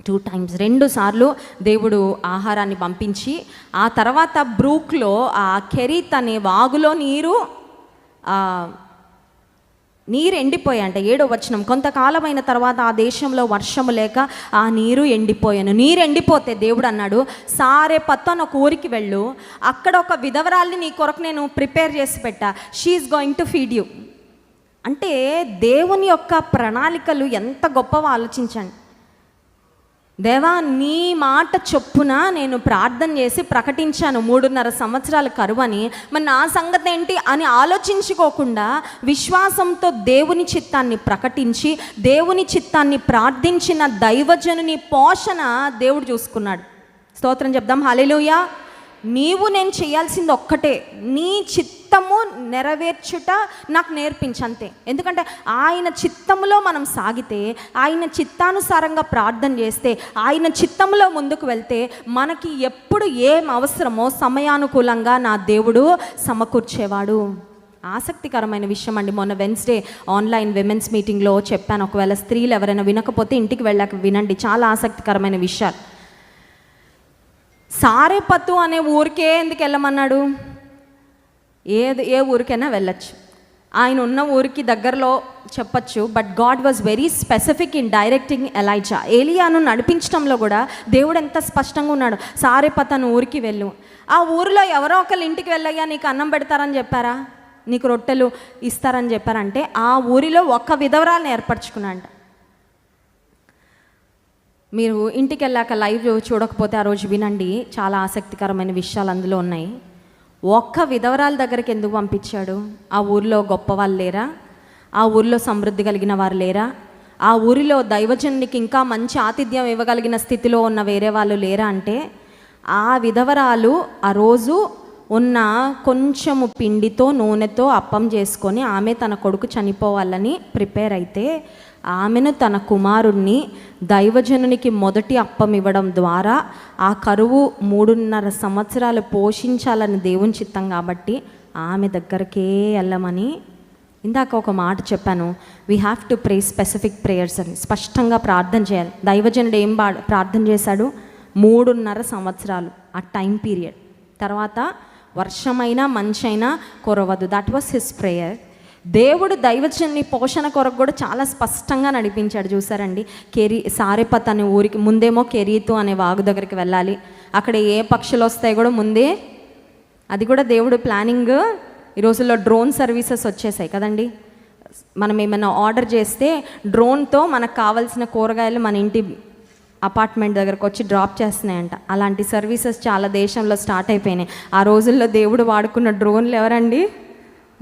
2 times, 2 సార్లు దేవుడు ఆహారాన్ని పంపించి, ఆ తర్వాత బ్రూక్లో ఆ కెరీత్ అనే వాగులో నీరు ఎండిపోయాయంట. 7వ వచనం, కొంతకాలమైన తర్వాత ఆ దేశంలో వర్షము లేక ఆ నీరు ఎండిపోయాను. నీరు ఎండిపోతే దేవుడు అన్నాడు, సారెపత్తు అని ఒక ఊరికి వెళ్ళు, అక్కడ ఒక విధవరాల్ని నీ కొరకు నేను ప్రిపేర్ చేసి పెట్టా, she's going to feed you. అంటే దేవుని యొక్క ప్రణాళికలు ఎంత గొప్పవో ఆలోచించండి. దేవా నీ మాట చొప్పున నేను ప్రార్థన చేసి ప్రకటించాను 3.5 సంవత్సరాల కరువని, మరి నా సంగతి ఏంటి అని ఆలోచించుకోకుండా విశ్వాసంతో దేవుని చిత్తాన్ని ప్రకటించి దేవుని చిత్తాన్ని ప్రార్థించిన దైవజనుని పోషణ దేవుడు చూసుకున్నాడు. స్తోత్రం చెప్దాం, హల్లెలూయా. నీవు నేను చేయాల్సింది ఒక్కటే, నీ చిత్తము నెరవేర్చుట నాకు నేర్పించంతే. ఎందుకంటే ఆయన చిత్తములో మనం సాగితే, ఆయన చిత్తానుసారంగా ప్రార్థన చేస్తే, ఆయన చిత్తములో ముందుకు వెళ్తే మనకి ఎప్పుడు ఏం అవసరమో సమయానుకూలంగా నా దేవుడు సమకూర్చేవాడు. ఆసక్తికరమైన విషయం అండి. మొన్న వెన్స్డే ఆన్లైన్ విమెన్స్ మీటింగ్లో చెప్పాను. ఒకవేళ స్త్రీలు ఎవరైనా వినకపోతే ఇంటికి వెళ్ళాక వినండి, చాలా ఆసక్తికరమైన విషయాలు. సారెపత్తు అనే ఊరికే ఎందుకు వెళ్ళమన్నాడు? ఏ ఊరికైనా వెళ్ళచ్చు, ఆయన ఉన్న ఊరికి దగ్గరలో చెప్పచ్చు. But God was very specific in directing Elijah. ఏలియాను నడిపించడంలో కూడా దేవుడు ఎంత స్పష్టంగా ఉన్నాడు. సారెపత్తు అనే ఊరికి వెళ్ళు. ఆ ఊరిలో ఎవరో ఒకళ్ళు ఇంటికి వెళ్ళయ్యా నీకు అన్నం పెడతారని చెప్పారా, నీకు రొట్టెలు ఇస్తారని చెప్పారంటే ఆ ఊరిలో ఒక్క విధవరాలను ఏర్పరచుకున్నాడు. మీరు ఇంటికి వెళ్ళాక లైవ్ చూడకపోతే ఆ రోజు వినండి, చాలా ఆసక్తికరమైన విషయాలు అందులో ఉన్నాయి. ఒక్క విధవరాల దగ్గరికి ఎందుకు పంపించాడు? ఆ ఊరిలో గొప్ప వాళ్ళు లేరా? ఆ ఊరిలో సమృద్ధి కలిగిన వారు లేరా? ఆ ఊరిలో దైవజనునికి ఇంకా మంచి ఆతిథ్యం ఇవ్వగలిగిన స్థితిలో ఉన్న వేరే వాళ్ళు లేరా? అంటే ఆ విధవరాలు ఆ రోజు ఉన్న కొంచెము పిండితో నూనెతో అప్పం చేసుకొని ఆమె తన కొడుకు చనిపోవాలని ప్రిపేర్ అయితే ఆమెను తన కుమారుణ్ణి దైవజనునికి మొదటి అప్పం ఇవ్వడం ద్వారా ఆ కరువు 3.5 సంవత్సరాలు పోషించాలని దేవుని చిత్తం కాబట్టి ఆమె దగ్గరకే వెళ్ళమని. ఇందాక ఒక మాట చెప్పాను, we have to pray specific prayers అని. స్పష్టంగా ప్రార్థన చేయాలి. దైవజనుడు ఏం ప్రార్థన చేశాడు? 3.5 సంవత్సరాలు ఆ టైం పీరియడ్. తర్వాత వర్షమైనా మంచైనా కురవదు. That was his prayer. దేవుడు దైవజనుని పోషణ కొరకు కూడా చాలా స్పష్టంగా నడిపించాడు. చూసారండి, సారెపత్ అనే ఊరికి ముందేమో కెరీతు అనే వాగు దగ్గరికి వెళ్ళాలి. అక్కడ ఏ పక్షులు వస్తాయి కూడా ముందే, అది కూడా దేవుడు ప్లానింగ్. ఈ రోజుల్లో డ్రోన్ సర్వీసెస్ వచ్చేసాయి కదండి. మనం ఏమైనా ఆర్డర్ చేస్తే డ్రోన్తో మనకు కావాల్సిన కూరగాయలు మన ఇంటి అపార్ట్మెంట్ దగ్గరకు వచ్చి డ్రాప్ చేస్తున్నాయంట. అలాంటి సర్వీసెస్ చాలా దేశంలో స్టార్ట్ అయిపోయినాయి. ఆ రోజుల్లో దేవుడు వాడుకున్న డ్రోన్లు ఎవరండి?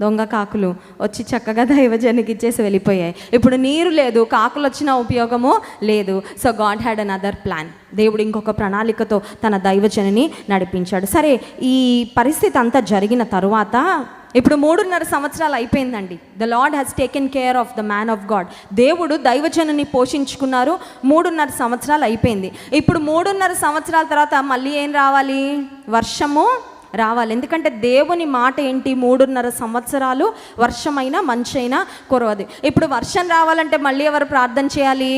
దొంగ కాకులు వచ్చి చక్కగా దైవజనికి ఇచ్చేసి వెళ్ళిపోయాయి. ఇప్పుడు నీరు లేదు, కాకులు వచ్చిన ఉపయోగము లేదు. So God had another plan. దేవుడు ఇంకొక ప్రణాళికతో తన దైవజనిని నడిపించాడు. సరే, ఈ పరిస్థితి అంతా జరిగిన తరువాత ఇప్పుడు 3.5 సంవత్సరాలు అయిపోయిందండి. The lord has taken care of the man of God. దేవుడు దైవజనుని పోషించుకున్నారు. 3.5 సంవత్సరాలు అయిపోయింది. ఇప్పుడు 3.5 సంవత్సరాల తర్వాత మళ్ళీ ఏం రావాలి? వర్షము రావాలి. ఎందుకంటే దేవుని మాట ఏంటి? 3.5 సంవత్సరాలు వర్షమైనా మంచైనా కురవదు. ఇప్పుడు వర్షం రావాలంటే మళ్ళీ ఎవరు ప్రార్థన చేయాలి?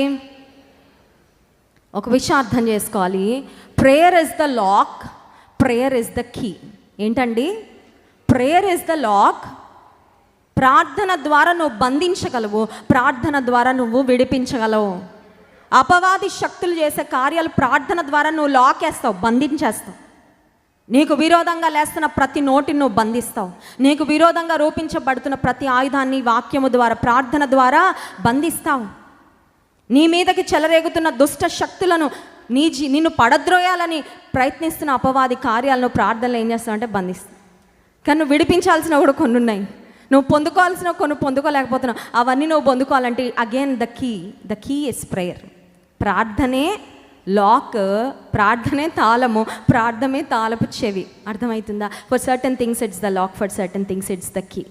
ఒక విషయం అర్థం చేసుకోవాలి. Prayer is the lock, prayer is the key. ఏంటండి? Prayer is the lock. ప్రార్థన ద్వారా నువ్వు బంధించగలవు, ప్రార్థన ద్వారా నువ్వు విడిపించగలవు. అపవాది శక్తులు చేసే కార్యాలు ప్రార్థన ద్వారా నువ్వు లాకేస్తావు, బంధించేస్తావు. నీకు విరోధంగా లేస్తున్న ప్రతి నోటిని నువ్వు బంధిస్తావు. నీకు విరోధంగా రూపించబడుతున్న ప్రతి ఆయుధాన్ని వాక్యము ద్వారా, ప్రార్థన ద్వారా బంధిస్తావు. నీ మీదకి చెలరేగుతున్న దుష్ట శక్తులను, నిన్ను పడద్రోయాలని ప్రయత్నిస్తున్న అపవాది కార్యాలను ప్రార్థనలు ఏం చేస్తావు అంటే బంధిస్తావు. కానీ నువ్వు విడిపించాల్సినవి కూడా కొన్ని ఉన్నాయి, నువ్వు పొందుకోవాల్సిన కొన్ని పొందుకోలేకపోతున్నావు. అవన్నీ నువ్వు పొందుకోవాలంటే again the key is prayer. ప్రార్థనే లాక్, ప్రార్థనే తాళము, ప్రార్థనే తాళపు చెవి. అర్థమవుతుందా? For certain things it's the lock, for certain things it's the key.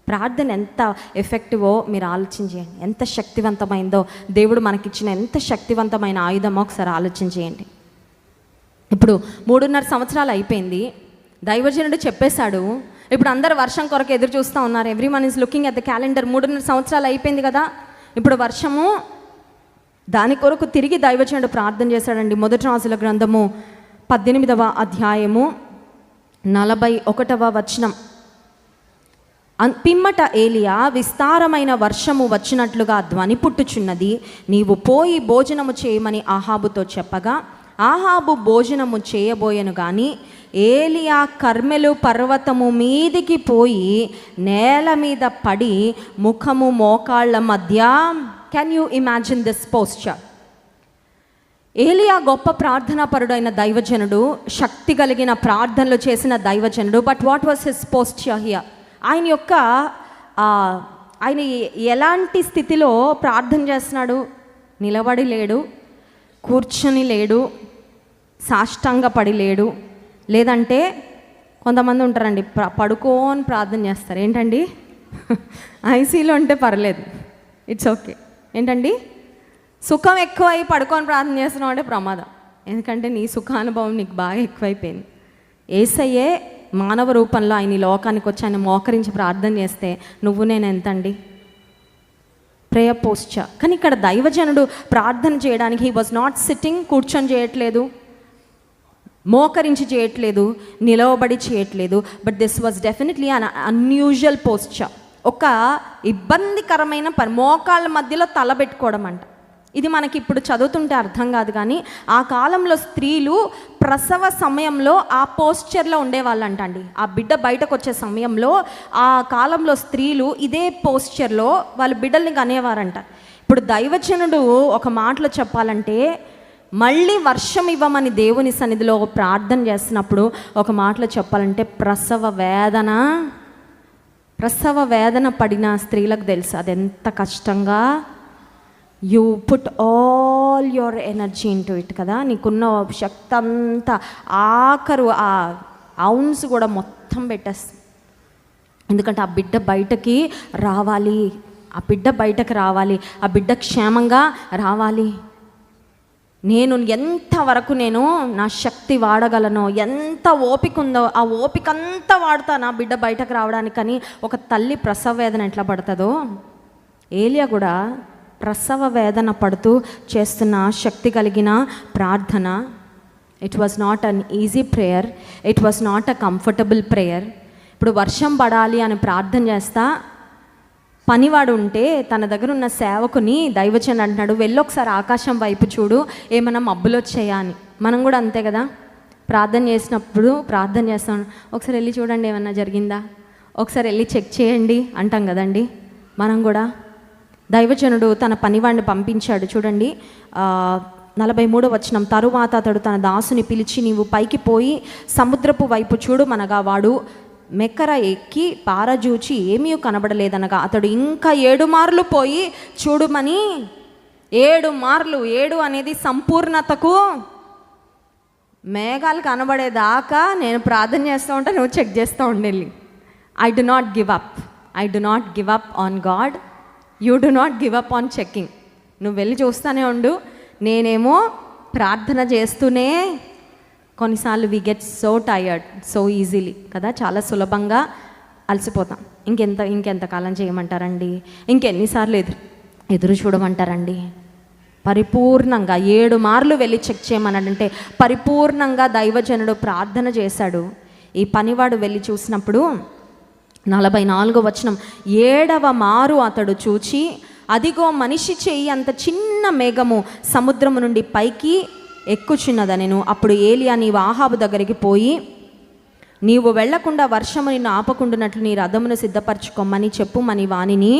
ప్రార్థన ఎంత ఎఫెక్టివో మీరు ఆలోచన చేయండి. ఎంత శక్తివంతమైందో, దేవుడు మనకిచ్చిన ఎంత శక్తివంతమైన ఆయుధమో ఒకసారి ఆలోచన చేయండి. ఇప్పుడు 3.5 సంవత్సరాలు అయిపోయింది. దైవజనుడు చెప్పేశాడు. ఇప్పుడు అందరు వర్షం కొరకు ఎదురు చూస్తూ ఉన్నారు. Every one is looking at the calendar. 3.5 సంవత్సరాలు అయిపోయింది కదా, ఇప్పుడు వర్షము. దాని కొరకు తిరిగి దైవజనుడు ప్రార్థన చేశాడండి. మొదటి రాజుల గ్రంథము 18వ అధ్యాయము 41వ వచనం. పిమ్మట ఏలియా, విస్తారమైన వర్షము వచ్చినట్లుగా ధ్వని పుట్టుచున్నది, నీవు పోయి భోజనము చేయమని ఆహాబుతో చెప్పగా, ఆహాబు భోజనము చేయబోయెను గాని ఏలియా కర్మెలు పర్వతము మీదికి పోయి నేల మీద పడి ముఖము మోకాళ్ళ మధ్య. Can you imagine this posture? ఏలియా గొప్ప ప్రార్థనాపరుడైన దైవజనుడు, శక్తి కలిగిన ప్రార్థనలు చేసిన దైవజనుడు. But what was his posture here? ఆయన ఎలాంటి స్థితిలో ప్రార్థన చేస్తున్నాడు? నిలబడి లేడు, కూర్చొని లేడు, సాష్టాంగ పడి లేడు. లేదంటే కొంతమంది ఉంటారండి పడుకోని ప్రార్థన చేస్తారు. ఏంటండి? ఐసీలో ఉంటే పర్లేదు, ఇట్స్ ఓకే. ఏంటండి? సుఖం ఎక్కువై పడుకొని ప్రార్థన చేస్తున్నావు అంటే ప్రమాదం. ఎందుకంటే నీ సుఖానుభవం నీకు బాగా ఎక్కువైపోయింది. యేసయ్యే మానవ రూపంలో ఆయన ఈ లోకానికి వచ్చి ఆయన మోకరించి ప్రార్థన చేస్తే నువ్వు నేను ఎంతండి? Prayer posture. కానీ ఇక్కడ దైవజనుడు ప్రార్థన చేయడానికి హీ వాజ్ నాట్ సిట్టింగ్, కూర్చొని చేయట్లేదు, మోకరించి చేయట్లేదు, నిలవబడి చేయట్లేదు. But this was definitely an unusual posture. ఒక ఇబ్బందికరమైన పని, మోకాళ్ళ మధ్యలో తల పెట్టుకోవడం అంట. ఇది మనకి ఇప్పుడు చదువుతుంటే అర్థం కాదు, కానీ ఆ కాలంలో స్త్రీలు ప్రసవ సమయంలో ఆ పోస్చర్లో ఉండేవాళ్ళంట అండి. ఆ బిడ్డ బయటకు వచ్చే సమయంలో ఆ కాలంలో స్త్రీలు ఇదే పోస్చర్లో వాళ్ళ బిడ్డల్ని కనేవారంట. ఇప్పుడు దైవజనుడు ఒక మాటలో చెప్పాలంటే, మళ్ళీ వర్షం ఇవ్వమని దేవుని సన్నిధిలో ప్రార్థన చేస్తున్నప్పుడు ఒక మాటలో చెప్పాలంటే ప్రసవ వేదన పడిన స్త్రీలకు తెలుసు అది ఎంత కష్టంగా. You put all your energy into it కదా. నీకున్న శక్తి అంతా ఆఖరు ఆ ఔన్స్ కూడా మొత్తం పెట్టేస్తుంది. ఎందుకంటే ఆ బిడ్డ బయటకి రావాలి, ఆ బిడ్డ క్షేమంగా రావాలి. నేను ఎంతవరకు నా శక్తి వాడగలను, ఎంత ఓపిక ఉందో ఆ ఓపిక అంతా వాడుతాను ఆ బిడ్డ బయటకు రావడానికి. కానీ ఒక తల్లి ప్రసవ వేదన ఎట్లా పడుతుందో, ఏలియా కూడా ప్రసవ వేదన పడుతూ చేస్తున్న శక్తి కలిగిన ప్రార్థన. It was not an easy prayer, it was not a comfortable prayer. ఇప్పుడు వర్షం పడాలి అని ప్రార్థన చేస్తా, పనివాడు ఉంటే తన దగ్గర ఉన్న సేవకుని దైవజనుడు అంటున్నాడు, వెళ్ళొకసారి ఆకాశం వైపు చూడు, ఏమైనా మబ్బులు వచ్చాయా అని. మనం కూడా అంతే కదా, ప్రార్థన చేసినప్పుడు ప్రార్థన చేస్తాం, ఒకసారి వెళ్ళి చూడండి ఏమన్నా జరిగిందా, ఒకసారి వెళ్ళి చెక్ చేయండి అంటాం కదండి. మనం కూడా దైవజనుడు తన పనివాడిని పంపించాడు. చూడండి 43వ వచనం. తరువాత అతడు తన దాసుని పిలిచి, నీవు పైకి పోయి సముద్రపు వైపు చూడుమనగా వాడు మెక్కర ఎక్కి పారజూచి ఏమీ కనబడలేదనగా అతడు ఇంకా 7 మార్లు పోయి చూడుమని. 7 మార్లు, 7 అనేది సంపూర్ణతకు. మేఘాలు కనబడేదాకా నేను ప్రార్థన చేస్తూ ఉంటా, నువ్వు చెక్ చేస్తూ ఉండేళ్ళి. I do not give up on God, you do not give up on checking. నువ్వు వెళ్ళి చూస్తూనే ఉండు. నేనేమో ప్రార్థన చేస్తూనే, కొన్నిసార్లు we get so tired so easily కదా, చాలా సులభంగా అలసిపోతాం. ఇంకెంతకాలం చేయమంటారండి, ఇంకెన్నిసార్లు ఎదురు చూడమంటారండి. పరిపూర్ణంగా 7 మార్లు వెళ్ళి చెక్ చేయమన్నాడంటే పరిపూర్ణంగా దైవజనుడు ప్రార్థన చేశాడు. ఈ పనివాడు వెళ్ళి చూసినప్పుడు 44వ వచనం. 7వ మారు అతడు చూచి అదిగో మనిషి చెయ్యి అంత చిన్న మేఘము సముద్రము నుండి పైకి ఎక్కుచున్నదనెను. అప్పుడు ఏలియా, నీవు ఆహాబు దగ్గరికి పోయి, నీవు వెళ్లకుండా వర్షము నిన్ను ఆపకుండానట్లు నీ రథమును సిద్ధపరచుకోమని చెప్పుమని వానిని.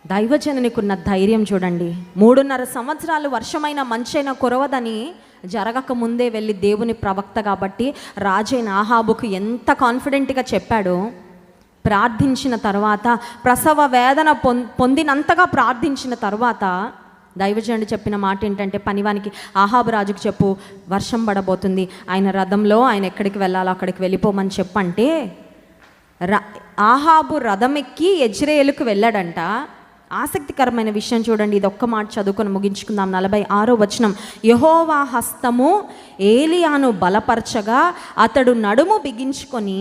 దైవజనునికున్న ధైర్యం చూడండి. 3.5 సంవత్సరాలు వర్షమైన మంచైనా కురవదని జరగక ముందే వెళ్ళి దేవుని ప్రవక్త కాబట్టి రాజైన ఆహాబుకు ఎంత కాన్ఫిడెంట్గా చెప్పాడో. ప్రార్థించిన తర్వాత, ప్రసవ వేదన పొందినంతగా ప్రార్థించిన తర్వాత దైవజనుడు చెప్పిన మాట ఏంటంటే, పనివానికి ఆహాబు రాజుకు చెప్పు, వర్షం పడబోతుంది, ఆయన రథంలో ఆయన ఎక్కడికి వెళ్ళాలో అక్కడికి వెళ్ళిపోమని చెప్పంటే ఆహాబు రథం ఎక్కి యెజ్రెయేలుకు వెళ్ళాడంట. ఆసక్తికరమైన విషయం చూడండి. ఇది ఒక్క మాట చదువుకొని ముగించుకుందాం. 46వ వచనం. యెహోవా హస్తము ఏలియాను బలపరచగా అతడు నడుము బిగించుకొని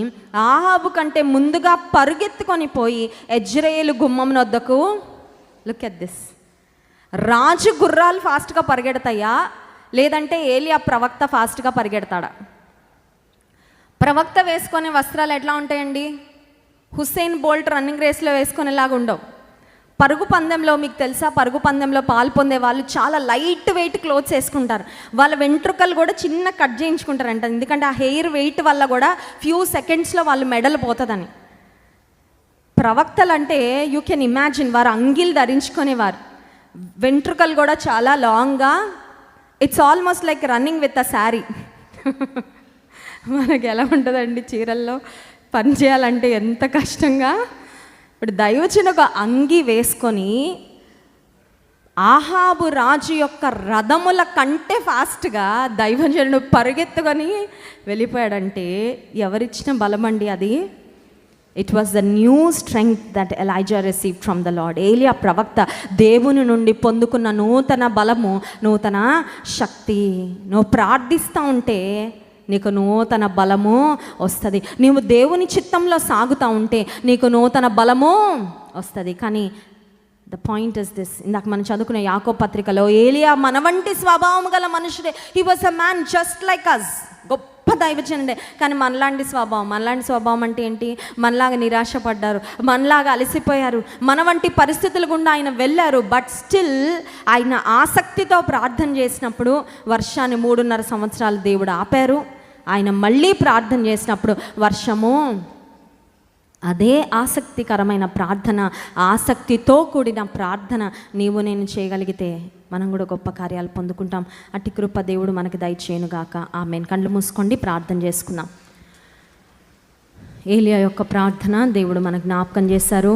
ఆహాబు కంటే ముందుగా పరుగెత్తుకొని పోయి యెజ్రెయేలు గుమ్మం వద్దకు. Look at this. రాజు గుర్రాలు ఫాస్ట్గా పరిగెడతాయా, లేదంటే ఏలియా ప్రవక్త ఫాస్ట్గా పరిగెడతాడా? ప్రవక్త వేసుకునే వస్త్రాలు ఎట్లా ఉంటాయండి? హుస్సేన్ బోల్ట్ రన్నింగ్ రేస్లో వేసుకునేలాగా ఉండవు. పరుగు పందెంలో మీకు తెలుసా, పరుగు పందెంలో పాలు పొందే వాళ్ళు చాలా లైట్ వెయిట్ క్లోత్స్ వేసుకుంటారు. వాళ్ళ వెంట్రుకలు కూడా చిన్న కట్ చేయించుకుంటారంట. ఎందుకంటే ఆ హెయిర్ వెయిట్ వల్ల కూడా ఫ్యూ సెకండ్స్లో వాళ్ళు మెడలు పోతుందని. ప్రవక్తలు అంటే యూ కెన్ ఇమాజిన్, వారు అంగీలు ధరించుకునేవారు, వెంట్రుకలు కూడా చాలా లాంగ్గా. It's almost like running with a sari. మనకి ఎలా ఉంటుందండి చీరల్లో పని చేయాలంటే ఎంత కష్టంగా. ఇప్పుడు దైవజనుడు ఒక అంగి వేసుకొని ఆహాబు రాజు యొక్క రథముల కంటే ఫాస్ట్గా దైవజనుడు పరిగెత్తుకొని వెళ్ళిపోయాడంటే ఎవరిచ్చిన బలం అండి అది? It was the new strength that Elijah received from the lord. ఏలియా ప్రవక్త దేవుని నుండి పొందుకున్న నూతన బలము, నూతన శక్తి. నువ్వు ప్రార్థిస్తూ ఉంటే నీకు నూతన బలము వస్తుంది. నీవు దేవుని చిత్తంలో సాగుతూ ఉంటే నీకు నూతన బలము వస్తుంది. కానీ ద పాయింట్ ఇస్ దిస్. ఇందాక మనం చదువుకునే యాకోబు పత్రికలో ఏలియా మన వంటి స్వభావం గల మనుషుడే. He was a man just like us. గొప్ప దైవజనుడే. కానీ మనలాంటి స్వభావం అంటే ఏంటి? మనలాగా నిరాశపడ్డారు, మనలాగా అలసిపోయారు, మన వంటి పరిస్థితులు గుండా ఆయన వెళ్ళారు. బట్ స్టిల్ ఆయన ఆసక్తితో ప్రార్థన చేసినప్పుడు వర్షాన్ని 3.5 సంవత్సరాలు దేవుడు ఆపారు. ఆయన మళ్ళీ ప్రార్థన చేసినప్పుడు వర్షము. అదే ఆసక్తికరమైన ప్రార్థన, ఆసక్తితో కూడిన ప్రార్థన నీవు నేను చేయగలిగితే మనం కూడా గొప్ప కార్యాలు పొందుకుంటాం. అట్టి కృప దేవుడు మనకి దయచేయునుగాక. ఆమేన్. కళ్ళు మూసుకోండి, ప్రార్థన చేసుకుందాం. ఏలియా యొక్క ప్రార్థన దేవుడు మనకు జ్ఞాపకం చేశారు.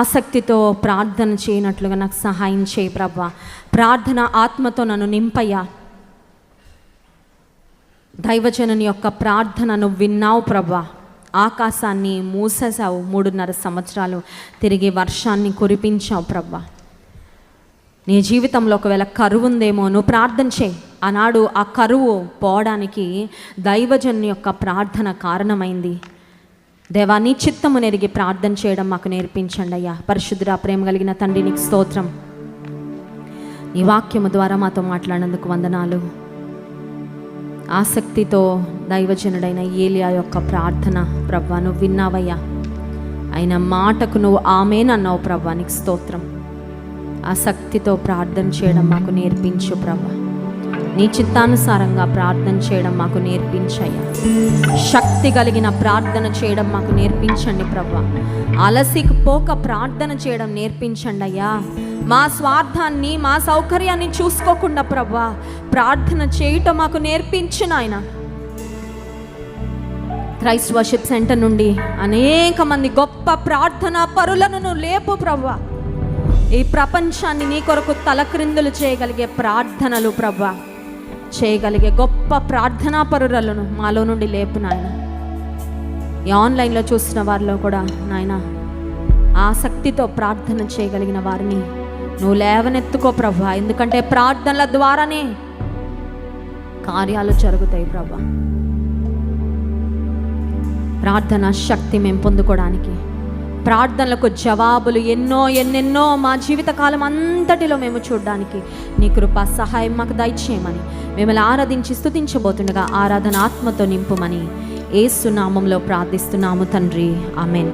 ఆసక్తితో ప్రార్థన చేయనట్లుగా నాకు సహాయం చేయి ప్రభువా. ప్రార్థన ఆత్మతో నన్ను నింపయ్యా. దైవజనుని యొక్క ప్రార్థనను విన్నావు ప్రభువా. ఆకాశాన్ని మూసేసావు. 3.5 సంవత్సరాలు తిరిగి వర్షాన్ని కురిపించావు ప్రభువా. నీ జీవితంలో ఒకవేళ కరువు ఉందేమో, నువ్వు ప్రార్థన చేయి. ఆనాడు ఆ కరువు పోవడానికి దైవజనుని యొక్క ప్రార్థన కారణమైంది. దేవా, నీ చిత్తము నెరిగి ప్రార్థన చేయడం మాకు నేర్పించండి అయ్యా. పరిశుద్ధుడా, ప్రేమ కలిగిన తండ్రి, నీకు స్తోత్రం. నీ వాక్యము ద్వారా మాతో మాట్లాడినందుకు వందనాలు. ఆసక్తితో దైవజనుడైన ఏలియా యొక్క ప్రార్థన ప్రభువా నువ్వు విన్నావయ్యా. ఆయన మాటకు నువ్వు ఆమేన్ అన్నావు ప్రభువా, నీకు స్తోత్రం. ఆసక్తితో ప్రార్థన చేయడం మాకు నేర్పించు ప్రభువా. నీ చిత్తానుసారంగా ప్రార్థన చేయడం మాకు నేర్పించయ్యా. శక్తి కలిగిన ప్రార్థన చేయడం మాకు నేర్పించండి ప్రభువా. అలసిపోక ప్రార్థన చేయడం నేర్పించండి అయ్యా. మా స్వార్థాన్ని, మా సౌకర్యాన్ని చూసుకోకుండా ప్రభువా ప్రార్థన చేయటం మాకు నేర్పించు నాయన. క్రైస్ట్ వర్షిప్ సెంటర్ నుండి అనేక మంది గొప్ప ప్రార్థన పరులను నువ్వు లేపు ప్రభువా. ఈ ప్రపంచాన్ని నీ కొరకు తలక్రిందులు చేయగలిగే ప్రార్థనలు ప్రభువా చేయగలిగే గొప్ప ప్రార్థనా పరులను మాలో నుండి లేపు నాయన. ఈ ఆన్లైన్లో చూసిన వారిలో కూడా నాయన ఆసక్తితో ప్రార్థన చేయగలిగిన వారిని నువ్వు లేవనెత్తుకో ప్రభువా. ఎందుకంటే ప్రార్థనల ద్వారానే కార్యాలు జరుగుతాయి ప్రభువా. ప్రార్థన శక్తి మేము పొందుకోవడానికి, ప్రార్థనలకు జవాబులు ఎన్నెన్నో మా జీవితకాలం అంతటిలో మేము చూడడానికి నీ కృప సహాయం మాకు దయచేయమని మిమ్మల్ని ఆరాధించి స్తుతించబోతుండగా ఆరాధన ఆత్మతో నింపుమని యేసు నామములో ప్రార్థిస్తున్నాము తండ్రి. ఆమేన్.